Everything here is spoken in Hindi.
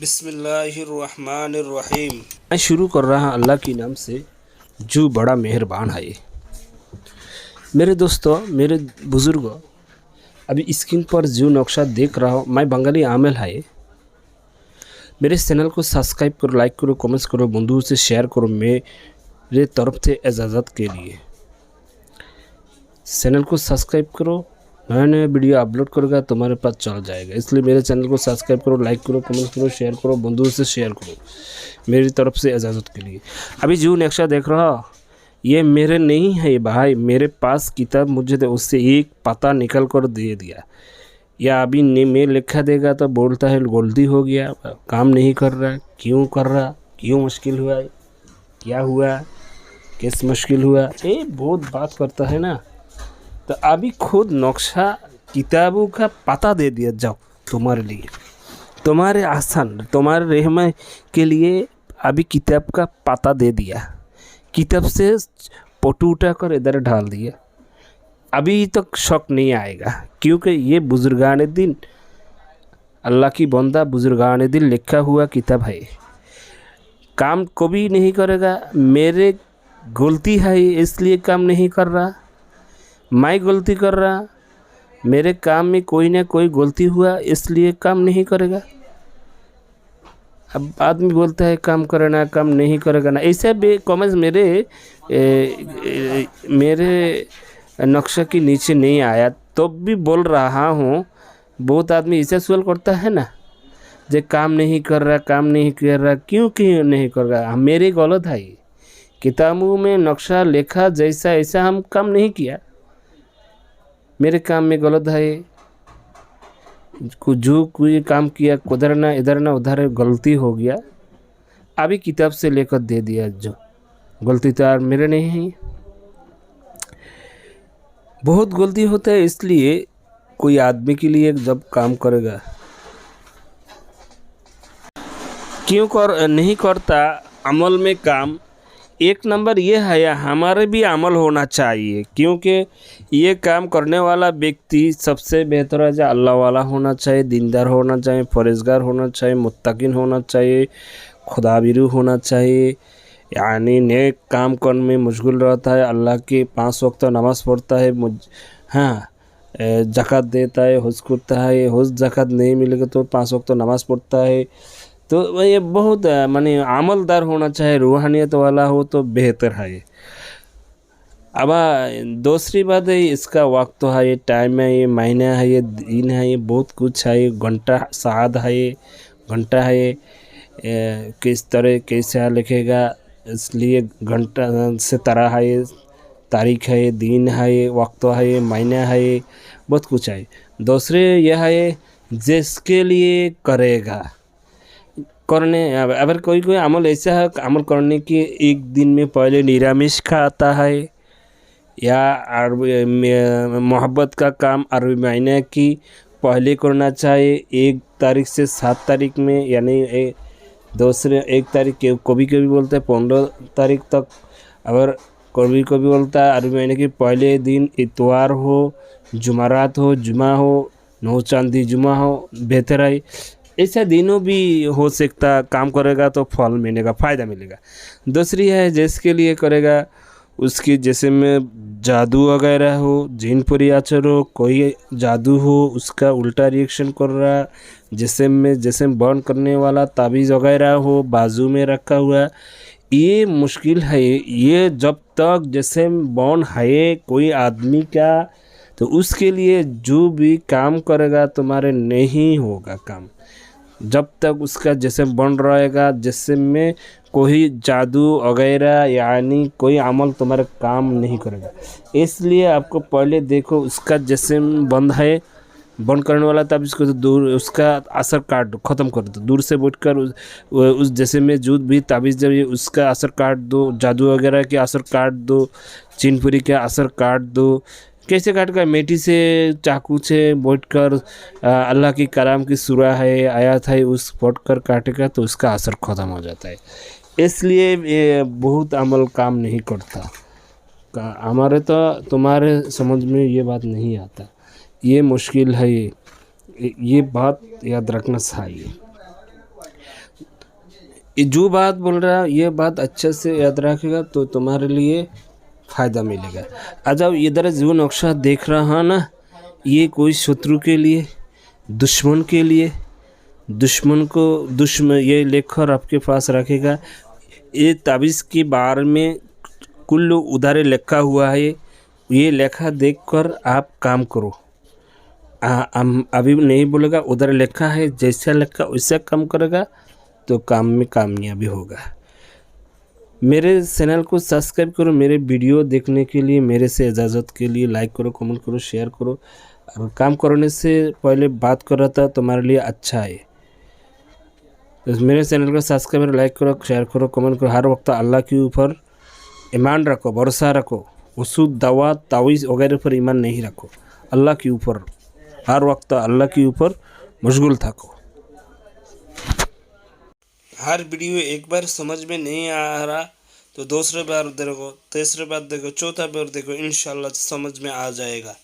बिस्मिल्लाहिर्रहमानिर्रहीम। मैं शुरू कर रहा अल्लाह के नाम से जो बड़ा मेहरबान है। मेरे दोस्तों, मेरे बुज़ुर्गों, अभी स्क्रीन पर जो नक्शा देख रहा हूँ, मैं बंगाली आमिल है। मेरे चैनल को सब्सक्राइब करो, लाइक करो, कमेंट्स करो, बंधुओं से शेयर करो। मेरे तरफ से इजाज़त के लिए चैनल को सब्सक्राइब करो। नया नया वीडियो अपलोड करेगा तुम्हारे पास चल जाएगा, इसलिए मेरे चैनल को सब्सक्राइब करो, लाइक करो, कमेंट करो, शेयर करो, बंधुओं से शेयर करो। मेरी तरफ से इजाज़त के लिए। अभी जो नक्शा देख रहा हो, ये मेरे नहीं है भाई, मेरे पास किताब मुझे तो उससे एक पता निकल कर दे दिया। या अभी मैं लिखा देगा तो बोलता है गलती हो गया, काम नहीं कर रहा, क्यों कर रहा, क्यों मुश्किल हुआ, क्या हुआ, किस मुश्किल हुआ, ये बहुत बात करता है ना। तो अभी खुद नक्शा किताबों का पता दे दिया, जाओ तुम्हारे लिए, तुम्हारे आसान, तुम्हारे रहम के लिए अभी किताब का पता दे दिया। किताब से फोटो उठा कर इधर डाल दिया। अभी तक शक नहीं आएगा, क्योंकि ये बुजुर्गान दिन, अल्लाह की बंदा बुजुर्गान दिन लिखा हुआ किताब है। काम कभी नहीं करेगा। मेरे गलती है इसलिए काम नहीं कर रहा, मैं गलती कर रहा, मेरे काम में कोई ना कोई गलती हुआ इसलिए काम नहीं करेगा। अब आदमी बोलता है काम करना, काम नहीं करेगा ना, ऐसे भी कमेंट्स मेरे नक्शा के नीचे नहीं आया तो भी बोल रहा हूँ। बहुत आदमी ऐसे सवाल करता है ना, जे काम नहीं कर रहा, काम नहीं कर रहा, क्यों नहीं कर रहा। मेरी गलत है, किताबों में नक्शा लिखा जैसा ऐसा हम काम नहीं किया, मेरे काम में गलत है। जो कोई काम किया, उधर ना इधर ना उधर गलती हो गया, अभी किताब से लेकर दे दिया। जो गलती तो यार मेरे नहीं है, बहुत गलती होता है। इसलिए कोई आदमी के लिए जब काम करेगा, नहीं करता अमल में काम, एक नंबर ये है, हमारे भी अमल होना चाहिए। क्योंकि ये काम करने वाला व्यक्ति सबसे बेहतर है, अल्लाह वाला होना चाहिए, दीनदार होना चाहिए, फरेजगार होना चाहिए, मुत्तकिन होना चाहिए, खुदाबिरू होना चाहिए। यानी नेक काम करने में मशगूल रहता है, अल्लाह के 5 वक्त नमाज़ पढ़ता है, ज़कात देता है, हज करता है, हज ज़कात नहीं मिलेगा तो 5 वक्त नमाज़ पढ़ता है। तो ये बहुत माने अमलदार होना चाहिए, रूहानियत वाला हो तो बेहतर है। अब दूसरी बात है, इसका वक्त है, ये टाइम है, ये महीना है, ये दिन है, ये बहुत कुछ है, ये घंटा साद है, ये घंटा है, किस तरह कैसे लिखेगा, इसलिए घंटा से तरह है, ये तारीख है, ये दिन है, ये वक्त है, ये महीना है, ये बहुत कुछ है। दूसरे यह है जिसके लिए करेगा करने। अगर कोई अमल ऐसा है, अमल करने के एक दिन में पहले निरामिष खाता है, या मोहब्बत का काम अरबी महीने की पहले करना चाहिए, 1 तारीख से 7 तारीख में, यानी दूसरे 1 तारीख के कभी कभी बोलते हैं 15 तारीख तक, अगर कभी कभी बोलता है अरबी महीने के पहले दिन इतवार हो, जुमारात हो, जुमा हो, नौ चांदी जुमा हो, बेहतर है। ऐसा दिनों भी हो सकता, काम करेगा तो फल मिलेगा, फ़ायदा मिलेगा। दूसरी है जिसके लिए करेगा, उसकी जैसे में जादू वगैरह हो, जिन परी आचर हो, कोई जादू हो, उसका उल्टा रिएक्शन कर रहा, जैसे बर्न करने वाला ताबीज़ वगैरह हो, बाजू में रखा हुआ, ये मुश्किल है। ये जब तक जैसे बर्न है कोई आदमी का, तो उसके लिए जो भी काम करेगा तुम्हारे नहीं होगा काम, जब तक उसका जिस्म बन रहेगा, जिस्म में कोई जादू वगैरह यानी कोई अमल तुम्हारा काम नहीं करेगा। इसलिए आपको पहले देखो उसका जिस्म बंद है, बंद करने वाला, तब इसको तो दूर उसका असर काट दो, ख़त्म कर दो, दूर से बैठकर उस जिस्म में जो भी ताबीज़ जब उसका असर काट दो, जादू वगैरह के असर काट दो, चिनपुरी का असर काट दो। कैसे काट कर, मिट्टी से चाकू से बैठ कर अल्लाह की कलाम की सूरा है, आयत है, उस पढ़ कर काटेगा तो उसका असर ख़त्म हो जाता है। इसलिए ये बहुत अमल काम नहीं करता। हमारे तो तुम्हारे समझ में ये बात नहीं आता, ये मुश्किल है, ये बात याद रखना चाहिए। ये जो बात बोल रहा है ये बात अच्छे से याद रखेगा तो तुम्हारे लिए फ़ायदा मिलेगा। अच्छा इधर जो नक्शा देख रहा है ना, ये कोई शत्रु के लिए, दुश्मन के लिए, दुश्मन ये लेकर आपके पास रखेगा। ये ताबीज़ के बारे में कुल उधारे लिखा हुआ है, ये लेखा देखकर आप काम करो। हम अभी नहीं बोलेगा, उधर लिखा है, जैसा लिखा वैसा काम करेगा तो काम में कामयाबी होगा। मेरे चैनल को सब्सक्राइब करो, मेरे वीडियो देखने के लिए, मेरे से इजाज़त के लिए लाइक करो, कमेंट करो, शेयर करो। और काम करने से पहले बात कर रहा था तुम्हारे लिए अच्छा है। तो मेरे चैनल को सब्सक्राइब करो, लाइक करो, शेयर करो, कमेंट करो। हर वक्त अल्लाह के ऊपर ईमान रखो, भरोसा रखो। वसूद दवा तावीज़ वगैरह पर ईमान नहीं रखो, अल्लाह के ऊपर हर वक्त अल्लाह के ऊपर मशगूल थको। हर वीडियो एक बार समझ में नहीं आ रहा तो दूसरे बार देखो, तीसरे बार देखो, चौथा बार देखो, इंशाल्लाह समझ में आ जाएगा।